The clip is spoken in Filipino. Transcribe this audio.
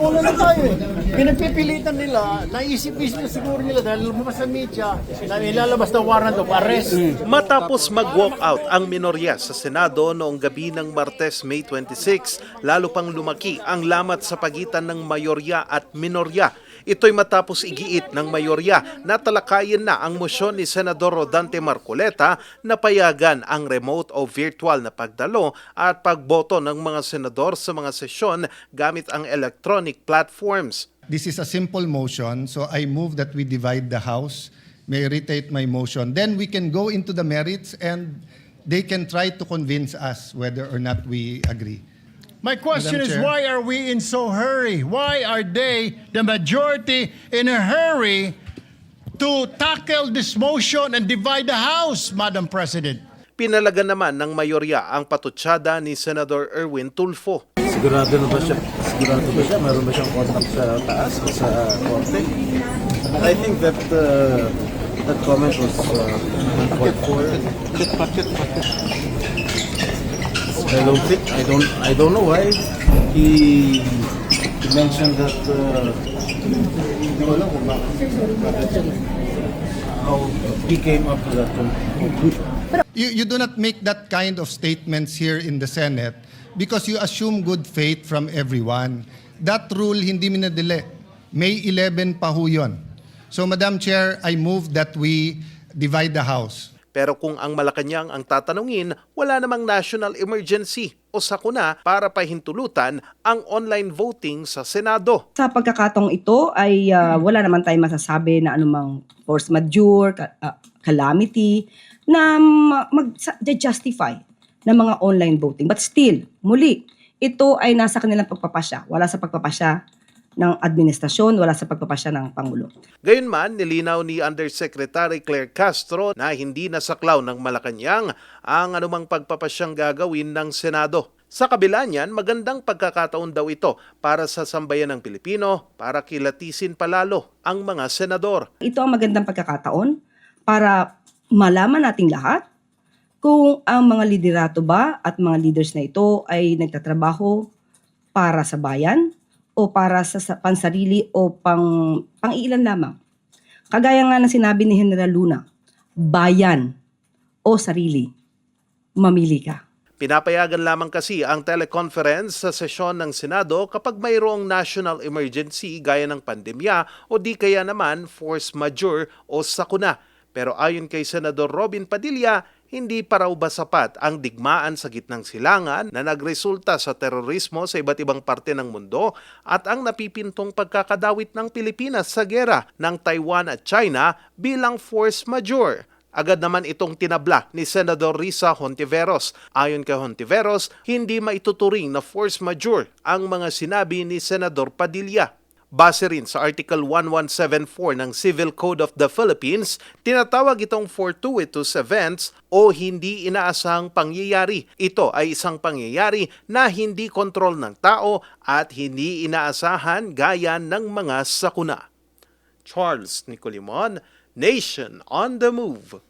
Bola na tayo eh. Pinagpipilitan nila, naisip-isip siguro nila dahil lumabas sa media na ilalabas na warrant of arrest. Matapos mag-walkout ang minorya sa Senado noong gabi ng Martes, May 26, lalo pang lumaki ang lamat sa pagitan ng mayorya at minorya. Ito'y matapos igiit ng mayorya na talakayin na ang motion ni Senador Rodante Marcoleta na payagan ang remote o virtual na pagdalo at pagboto ng mga senador sa mga sesyon gamit ang electronic platforms. This is a simple motion, so I move that we divide the House. May I reiterate my motion. Then we can go into the merits and they can try to convince us whether or not we agree. My question Madam is, Chair. why are we in so hurry? Why are they, the majority, in a hurry to tackle this motion and divide the House, Madam President? Pinalagan naman ng mayorya ang patutsada ni Senador Erwin Tulfo. Sigurado ba siya? Meron ba siyang contact sa taas o sa korte? I think that that comment was uncalled for. I don't know why he mentioned that hindi ko alam kung bakit how he came up to that conclusion. You do not make that kind of statements here in the Senate because you assume good faith from everyone. That rule hindi minadali. May 11 pa ho yun. So Madam Chair, I move that we divide the House. Pero kung ang Malacanang ang tatanungin, wala namang national emergency o sakuna para pahintulutan ang online voting sa Senado. Sa pagkakataong ito ay wala naman tayong masasabi na anumang force majeure, calamity, na mag-justify ng mga online voting. But still, muli, ito ay nasa kanilang pagpapasya. Wala sa pagpapasya ng administrasyon, wala sa pagpapasya ng Pangulo. Gayunman, nilinaw ni Undersecretary Claire Castro na hindi nasaklaw ng Malacanang ang anumang pagpapasyang gagawin ng Senado. Sa kabila niyan, magandang pagkakataon daw ito para sa sambayan ng Pilipino para kilatisin palalo ang mga senador. Ito ang magandang pagkakataon para malaman nating lahat kung ang mga liderato ba at mga leaders na ito ay nagtatrabaho para sa bayan o para sa pansarili o pang-iilan lamang. Kagaya nga ng sinabi ni General Luna, bayan o sarili, mamili ka. Pinapayagan lamang kasi ang teleconference sa sesyon ng Senado kapag mayroong national emergency gaya ng pandemya o di kaya naman force majeure o sakuna. Pero ayon kay Senador Robin Padilla, hindi pa raw ba sapat ang digmaan sa gitnang silangan na nagresulta sa terorismo sa iba't ibang parte ng mundo at ang napipintong pagkakadawit ng Pilipinas sa gera ng Taiwan at China bilang force majeure. Agad naman itong tinabla ni Senador Risa Hontiveros. Ayon kay Hontiveros, hindi maituturing na force majeure ang mga sinabi ni Senador Padilla. Base rin sa Article 1174 ng Civil Code of the Philippines, tinatawag itong fortuitous events o hindi inaasahang pangyayari. Ito ay isang pangyayari na hindi kontrol ng tao at hindi inaasahan gaya ng mga sakuna. Charles Nicolimon, Nation on the Move.